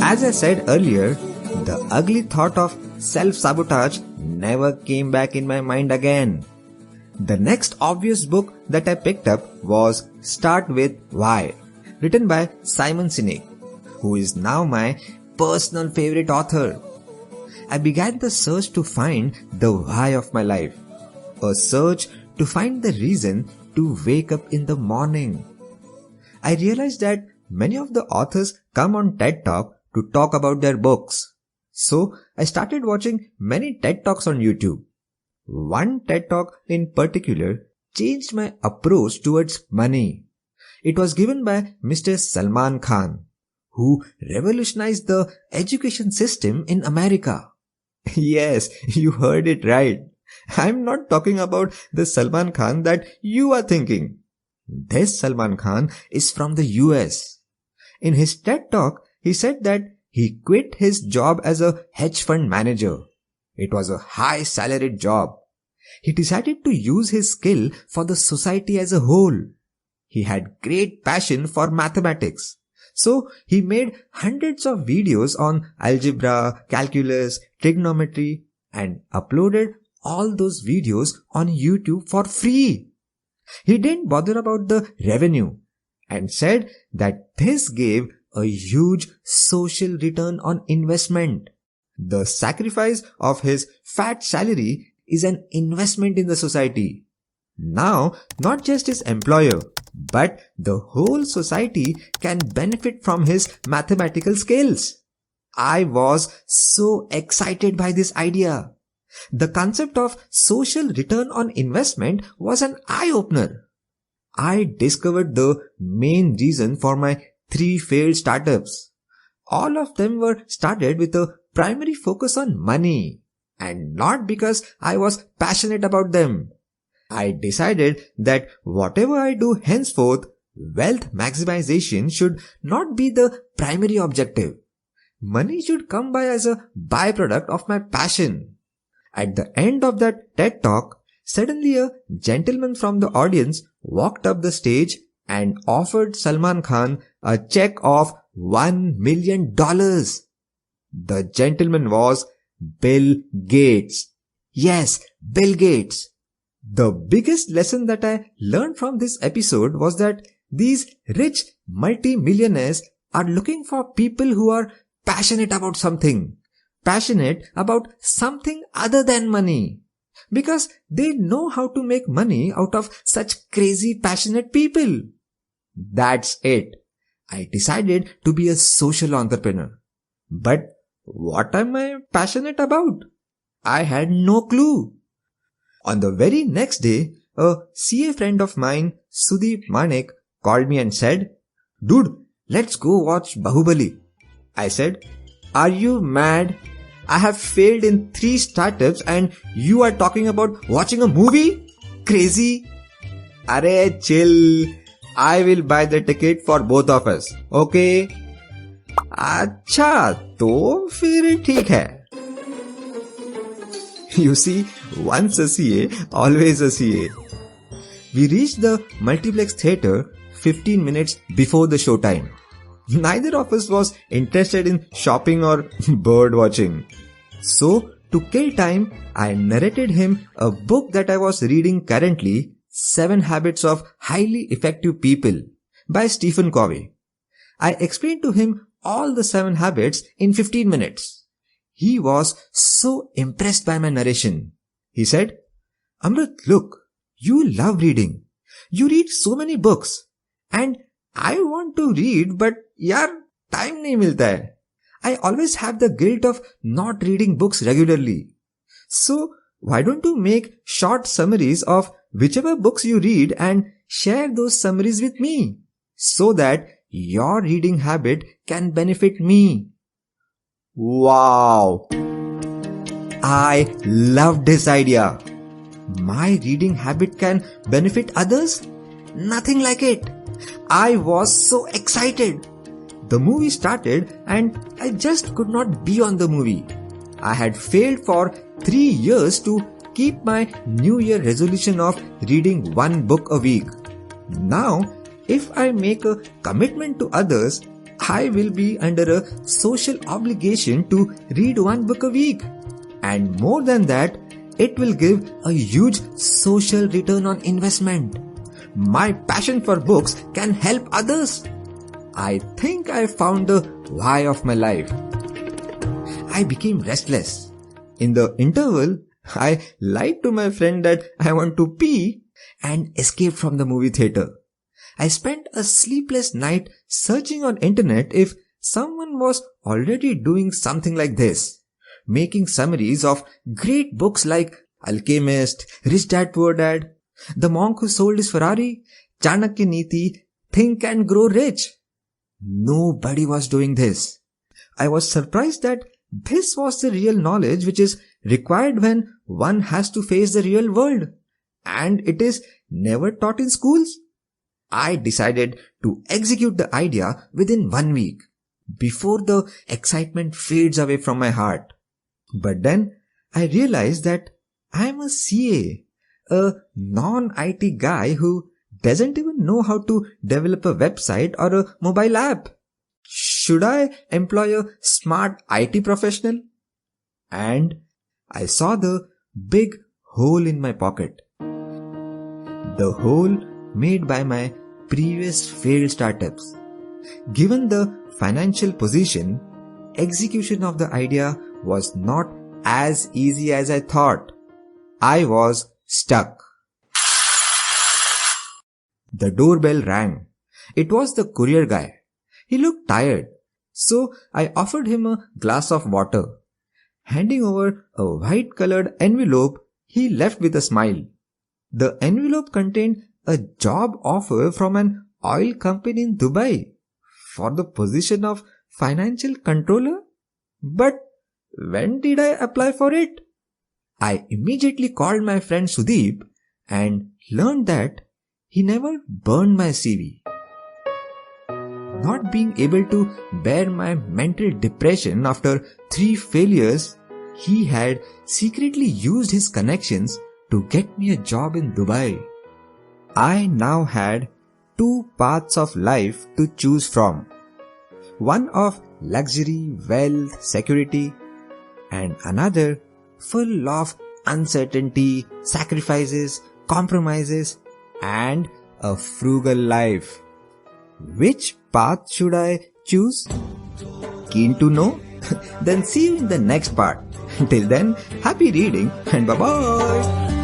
As I said earlier, the ugly thought of self-sabotage never came back in my mind again. The next obvious book that I picked up was Start With Why, written by Simon Sinek, who is now my personal favorite author. I began the search to find the why of my life, a search to find the reason to wake up in the morning. I realized that many of the authors come on TED Talk to talk about their books. So I started watching many TED Talks on YouTube. One TED Talk in particular changed my approach towards money. It was given by Mr. Salman Khan, who revolutionized the education system in America. Yes, you heard it right. I'm not talking about the Salman Khan that you are thinking. This Salman Khan is from the US. In his TED Talk, he said that he quit his job as a hedge fund manager. It was a high salaried job. He decided to use his skill for the society as a whole. He had great passion for mathematics. So he made hundreds of videos on algebra, calculus, trigonometry, and uploaded all those videos on YouTube for free. He didn't bother about the revenue and said that this gave a huge social return on investment. The sacrifice of his fat salary is an investment in the society. Now, not just his employer, but the whole society can benefit from his mathematical skills. I was so excited by this idea. The concept of social return on investment was an eye-opener. I discovered the main reason for my 3 failed startups. All of them were started with a primary focus on money, and not because I was passionate about them. I decided that whatever I do henceforth, wealth maximization should not be the primary objective. Money should come by as a byproduct of my passion. At the end of that TED Talk, suddenly a gentleman from the audience walked up the stage and offered Salman Khan a check of $1 million. The gentleman was Bill Gates. Yes, Bill Gates. The biggest lesson that I learned from this episode was that these rich multi-millionaires are looking for people who are passionate about something other than money, because they know how to make money out of such crazy passionate people. That's it. I decided to be a social entrepreneur. But what am I passionate about? I had no clue. On the very next day, a CA friend of mine, Sudeep Manek, called me and said, "Dude, let's go watch Bahubali." I said, "Are you mad? I have failed in 3 startups and you are talking about watching a movie? Crazy." "Arey, chill. I will buy the ticket for both of us. Okay?" "अच्छा, तो फिर ठीक है." You see, once a CA, always a CA. We reached the multiplex theatre 15 minutes before the show time. Neither of us was interested in shopping or bird watching. So, to kill time, I narrated him a book that I was reading currently, 7 Habits of Highly Effective People by Stephen Covey. I explained to him all the 7 habits in 15 minutes. He was so impressed by my narration. He said, "Amrit, look, you love reading. You read so many books. And I want to read, but yaar, time nahi milta hai. I always have the guilt of not reading books regularly. So, why don't you make short summaries of whichever books you read and share those summaries with me, so that your reading habit can benefit me?" Wow! I loved this idea. My reading habit can benefit others? Nothing like it. I was so excited. The movie started and I just could not be on the movie. I had failed for 3 years to keep my New Year resolution of reading 1 book a week. Now, if I make a commitment to others, I will be under a social obligation to read one book a week. And more than that, it will give a huge social return on investment. My passion for books can help others. I think I found the why of my life. I became restless. In the interval, I lied to my friend that I want to pee and escaped from the movie theater. I spent a sleepless night searching on internet if someone was already doing something like this, making summaries of great books like Alchemist, Rich Dad Poor Dad, The Monk Who Sold His Ferrari, Chanakya Niti, Think and Grow Rich. Nobody was doing this. I was surprised that this was the real knowledge which is required when one has to face the real world, and it is never taught in schools. I decided to execute the idea within 1 week, before the excitement fades away from my heart. But then I realized that I am a CA, a non-IT guy who doesn't even know how to develop a website or a mobile app. Should I employ a smart IT professional? And I saw the big hole in my pocket. The hole made by my previous failed startups. Given the financial position, execution of the idea was not as easy as I thought. I was stuck. The doorbell rang. It was the courier guy. He looked tired, so I offered him a glass of water. Handing over a white-colored envelope, he left with a smile. The envelope contained a job offer from an oil company in Dubai for the position of financial controller. But when did I apply for it? I immediately called my friend Sudeep and learned that he never burned my CV. Not being able to bear my mental depression after 3 failures, he had secretly used his connections to get me a job in Dubai. I now had 2 paths of life to choose from. One of luxury, wealth, security, and another full of uncertainty, sacrifices, compromises, and a frugal life. Which path should I choose? Keen to know? Then see you in the next part. Till then, happy reading and bye-bye.